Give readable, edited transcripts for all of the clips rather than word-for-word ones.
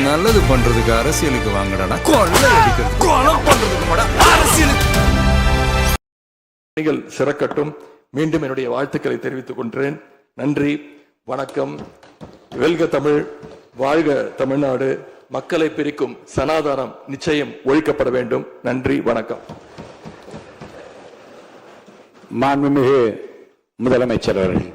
நல்லது பண்றதுக்கு அரசியலுக்கு வாங்கடா, கொள்ளை அடிக்கிறது கொலை பண்றதுக்கு அரசியலுக்கு. சிறக்கட்டும். மீண்டும் என்னுடைய வாழ்த்துக்களை தெரிவித்துக் கொள்கிறேன். நன்றி, வணக்கம். வெல்க தமிழ், வாழ்க தமிழ்நாடு. மக்களை பிரிக்கும் சனாதானம் நிச்சயம் ஒழிக்கப்பட வேண்டும். நன்றி, வணக்கம். மாண்புமிகு முதலமைச்சர் அவர்கள்.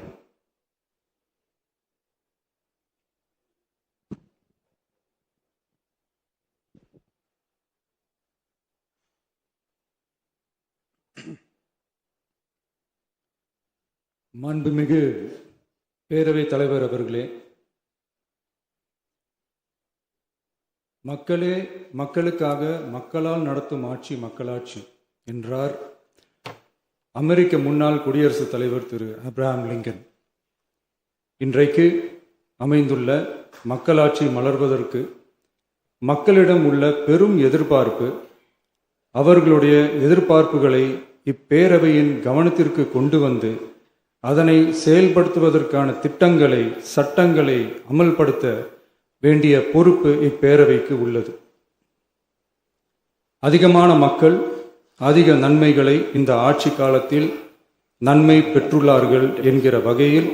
மாண்புமிகு பேரவைத் தலைவர் அவர்களே, மக்களே மக்களுக்காக, மக்களால் நடத்தும் ஆட்சி மக்களாட்சி என்றார் அமெரிக்க முன்னாள் குடியரசுத் தலைவர் திரு ஆப்ரஹாம் லிங்கன். இன்றைக்கு அமைந்துள்ள மக்களாட்சி மலர்வதற்கு மக்களிடம் உள்ள பெரும் எதிர்பார்ப்பு, அவர்களுடைய எதிர்பார்ப்புகளை இப்பேரவையின் கவனத்திற்கு கொண்டு வந்து அதனை செயல்படுத்துவதற்கான திட்டங்களை, சட்டங்களை அமல்படுத்த வேண்டிய பொறுப்பு இப்பேரவைக்கு உள்ளது. அதிகமான மக்கள் அதிக நன்மைகளை இந்த ஆட்சி காலத்தில் நன்மை பெற்றுள்ளார்கள் என்கிற வகையில்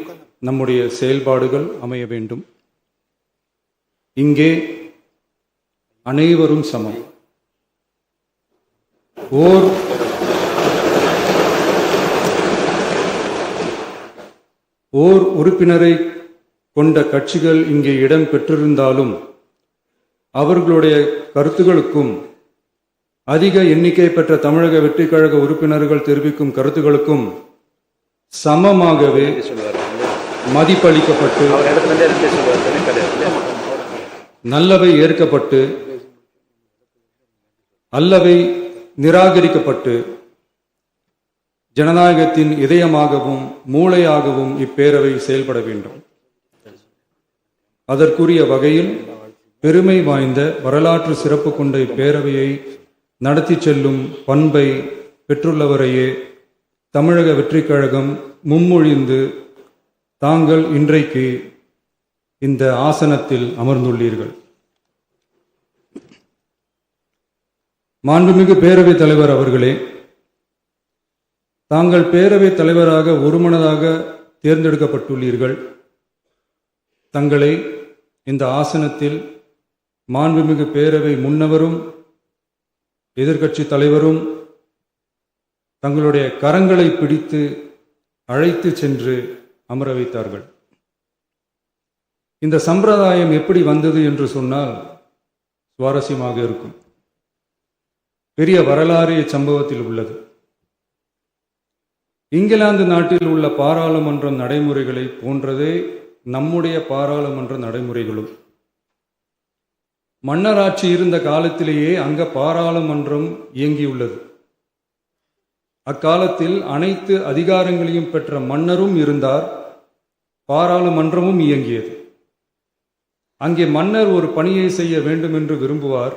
நம்முடைய செயல்பாடுகள் அமைய வேண்டும். இங்கே அனைவரும் சமம். ஓர் உறுப்பினரை கொண்ட கட்சிகள் இங்கே இடம் பெற்றிருந்தாலும் அவர்களுடைய கருத்துகளுக்கும் அதிக எண்ணிக்கை பெற்ற தமிழக வெற்றிக் கழக உறுப்பினர்கள் தெரிவிக்கும் கருத்துகளுக்கும் சமமாகவே மதிப்பளிக்கப்பட்டு, நல்லவை ஏற்கப்பட்டு, அல்லவை நிராகரிக்கப்பட்டு, ஜனநாயகத்தின் இதயமாகவும் மூளையாகவும் இப்பேரவை செயல்பட வேண்டும். அதற்குரிய வகையில் பெருமை வாய்ந்த வரலாற்று சிறப்பு கொண்ட இப்பேரவையை நடத்தி செல்லும் பண்பை பெற்றுள்ளவரையே தமிழக வெற்றிக் கழகம் முன்மொழிந்து தாங்கள் இன்றைக்கு இந்த ஆசனத்தில் அமர்ந்துள்ளீர்கள். மாண்புமிகு பேரவைத் தலைவர் அவர்களே, தாங்கள் பேரவைத் தலைவராக ஒருமனதாக தேர்ந்தெடுக்கப்பட்டுள்ளீர்கள். தங்களை இந்த ஆசனத்தில் மாண்புமிகு பேரவை முன்னவரும் எதிர்க்கட்சி தலைவரும் தங்களுடைய கரங்களை பிடித்து அழைத்து சென்று அமர வைத்தார்கள். இந்த சம்பிரதாயம் எப்படி வந்தது என்று சொன்னால் சுவாரஸ்யமாக இருக்கும். பெரிய வரலாறு சம்பவத்தில் உள்ளது. இங்கிலாந்து நாட்டில் உள்ள பாராளுமன்ற நடைமுறைகளை போன்றதே நம்முடைய பாராளுமன்ற நடைமுறைகளும். மன்னராட்சி இருந்த காலத்திலேயே அங்க பாராளுமன்றம் இயங்கியுள்ளது. அக்காலத்தில் அனைத்து அதிகாரங்களையும் பெற்ற மன்னரும் இருந்தார், பாராளுமன்றமும் இயங்கியது. அங்கே மன்னர் ஒரு பணியை செய்ய வேண்டும் என்று விரும்புவார்.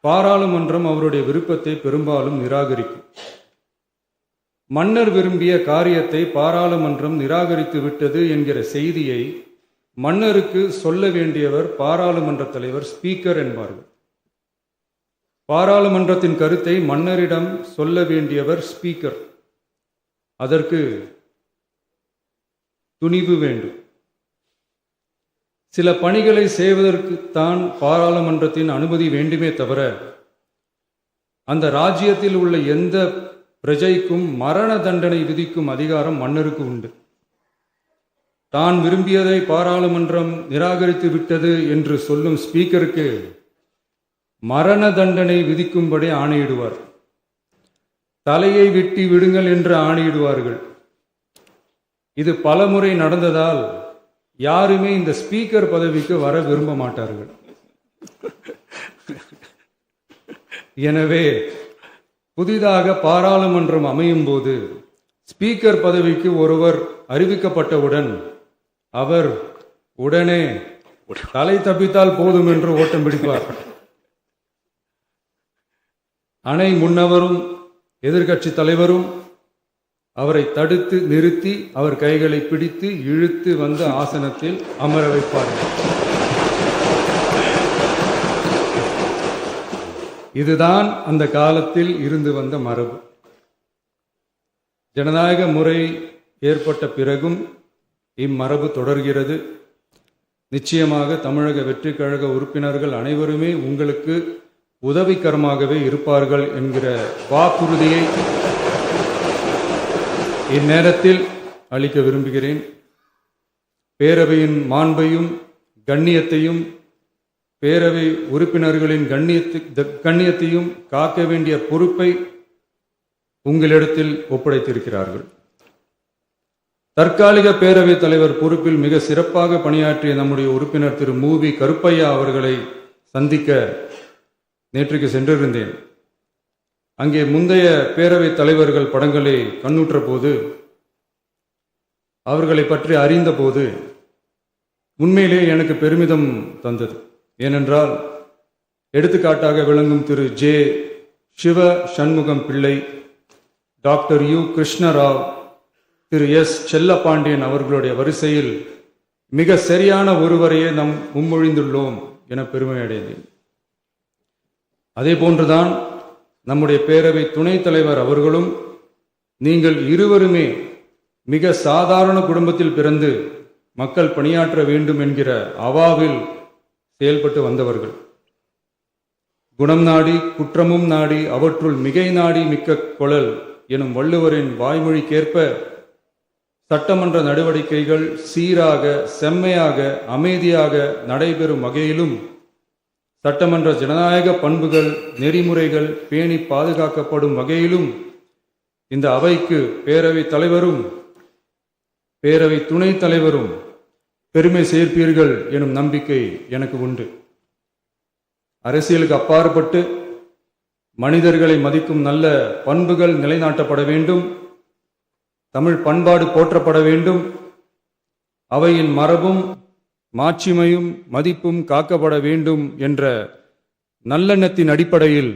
பாராளுமன்றம் அவருடைய விருப்பத்தை பெரும்பாலும் நிராகரிக்கும். மன்னர் விரும்பிய காரியத்தை பாராளுமன்றம் நிராகரித்து விட்டது என்கிற செய்தியை மன்னருக்கு சொல்ல வேண்டியவர் பாராளுமன்ற தலைவர், ஸ்பீக்கர் என்பார்கள். பாராளுமன்றத்தின் கருத்தை மன்னரிடம் சொல்ல வேண்டியவர் ஸ்பீக்கர். அதற்கு துணிவு வேண்டும். சில பணிகளை செய்வதற்குத்தான் பாராளுமன்றத்தின் அனுமதி வேண்டுமே தவிர அந்த ராஜ்யத்தில் உள்ள எந்த பிரஜைக்கும் மரண தண்டனை விதிக்கும் அதிகாரம் மன்னருக்கு உண்டு. தான் விரும்பியதை பாராளுமன்றம் நிராகரித்து விட்டது என்று சொல்லும் ஸ்பீக்கருக்கு மரண தண்டனை விதிக்கும்படி ஆணையிடுவார். தலையை வெட்டி விடுங்கள் என்று ஆணையிடுவார்கள். இது பலமுறை நடந்ததால் யாருமே இந்த ஸ்பீக்கர் பதவிக்கு வர விரும்ப மாட்டார்கள். எனவே புதிதாக பாராளுமன்றம் அமையும் போது ஸ்பீக்கர் பதவிக்கு ஒருவர் அறிவிக்கப்பட்டவுடன் அவர் உடனே தலை தப்பித்தால் போதும் என்று ஓட்டம் பிடிப்பார். அணை முன்னவரும் எதிர்க்கட்சி தலைவரும் அவரை தடுத்து நிறுத்தி அவர் கைகளை பிடித்து இழுத்து வந்து ஆசனத்தில் அமர வைப்பார்கள். இதுதான் அந்த காலத்தில் இருந்து வந்த மரபு. ஜனநாயக முறை ஏற்பட்ட பிறகும் இம்மரபு தொடர்கிறது. நிச்சயமாக தமிழக வெற்றி கழக உறுப்பினர்கள் அனைவருமே உங்களுக்கு உதவிகரமாகவே இருப்பார்கள் என்கிற வாக்குறுதியை இந்நேரத்தில் அளிக்க விரும்புகிறேன். பேரவையின் மாண்பையும் கண்ணியத்தையும் பேரவை உறுப்பினர்களின் கண்ணியத்தையும் காக்க வேண்டிய பொறுப்பை உங்களிடத்தில் ஒப்படைத்திருக்கிறார்கள். தற்காலிக பேரவைத் தலைவர் பொறுப்பில் மிக சிறப்பாக பணியாற்றிய நம்முடைய உறுப்பினர் திரு மூவி கருப்பையா அவர்களை சந்திக்க நேற்றுக்கு சென்றிருந்தேன். அங்கே முந்தைய பேரவைத் தலைவர்கள் படங்களை கண்ணுற்ற போது, அவர்களை பற்றி அறிந்த போது உண்மையிலே எனக்கு பெருமிதம் தந்தது. ஏனென்றால் எடுத்துக்காட்டாக விளங்கும் திரு ஜே சிவ சண்முகம் பிள்ளை, டாக்டர் யு கிருஷ்ணராவ், திரு எஸ் செல்லப்பாண்டியன் அவர்களுடைய வரிசையில் மிக சரியான ஒருவரையே நாம் முன்மொழிந்துள்ளோம் என பெருமை அடைந்தேன். அதே போன்றுதான் நம்முடைய பேரவை துணைத் தலைவர் அவர்களும் நீங்கள் இருவருமே மிக சாதாரண குடும்பத்தில் பிறந்து மக்கள் பணியாற்ற வேண்டும் என்கிற அவாவில் செயல்பட்டு வந்தவர்கள். குணம் நாடி குற்றமும் நாடி அவற்றுள் மிகை நாடி மிக்க கொளல் எனும் வள்ளுவரின் வாய்மொழிக்கேற்ப சட்டமன்ற நடவடிக்கைகள் சீராக, செம்மையாக, அமைதியாக நடைபெறும் வகையிலும் சட்டமன்ற ஜனநாயக பண்புகள் நெறிமுறைகள் பேணி பாதுகாக்கப்படும் வகையிலும் இந்த அவைக்கு பேரவை தலைவரும் பேரவை துணைத் தலைவரும் பெருமை சேர்ப்பீர்கள் எனும் நம்பிக்கை எனக்கு உண்டு. அரசியலுக்கு அப்பாற்பட்டு மனிதர்களை மதிக்கும் நல்ல பண்புகள் நிலைநாட்டப்பட வேண்டும். தமிழ் பண்பாடு போற்றப்பட வேண்டும். அவையின் மரபும் மாட்சிமையும் மதிப்பும் காக்கப்பட வேண்டும் என்ற நல்லெண்ணத்தின் அடிப்படையில்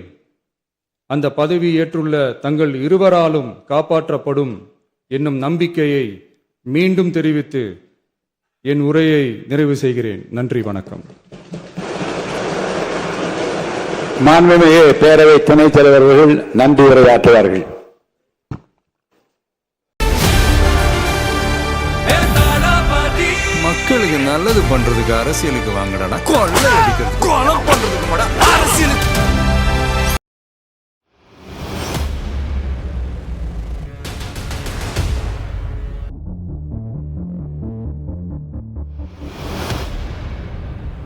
அந்த பதவி ஏற்றுள்ள தங்கள் இருவராலும் காப்பாற்றப்படும் என்னும் நம்பிக்கையை மீண்டும் தெரிவித்து என் உரையை நிறைவு செய்கிறேன். நன்றி, வணக்கம். மாண்புமிகு பேரவை துணைத் தலைவர்கள் நன்றி உரையாற்றுவார்கள். மக்களுக்கு நல்லது பண்றதுக்கு அரசியலுக்கு வாங்கடா, கொள்ளை அடிக்கிறது கொலை பண்றதுக்கு அரசியலுக்கு